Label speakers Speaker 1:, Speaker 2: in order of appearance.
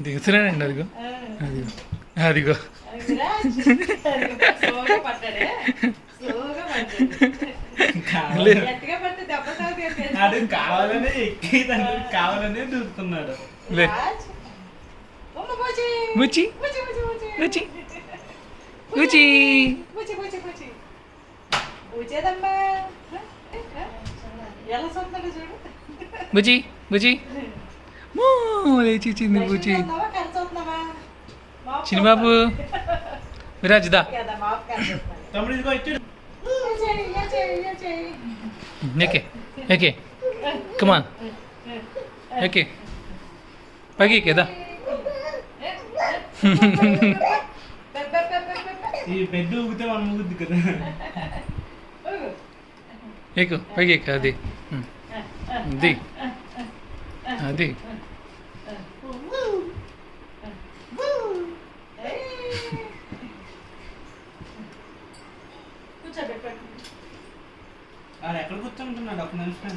Speaker 1: దిగుతున్నానండి అదిగో అదిగో అదిగో
Speaker 2: కావాలనే ఎక్కి కావాలనే దూరుతున్నాడు.
Speaker 1: ముచి ముచి ముచి బుజి బుజి లేచింది బుజి చిన్నబాబు విరాజ్ దా
Speaker 2: తమ్ముడు ఇదిగో ఇచ్చాడు.
Speaker 1: ఎక్కే ఎక్కే కమాన్ ఎక్కే పైకి ఎక్కేదా
Speaker 2: ఈ బెడ్ ఊగితే మనం ఊగుద్ది కదా.
Speaker 1: ఎక్కు పైకి ఎక్క అది అది అది
Speaker 2: ఎక్కడ కూర్చుంటున్నాడు ఒక నిమిషం.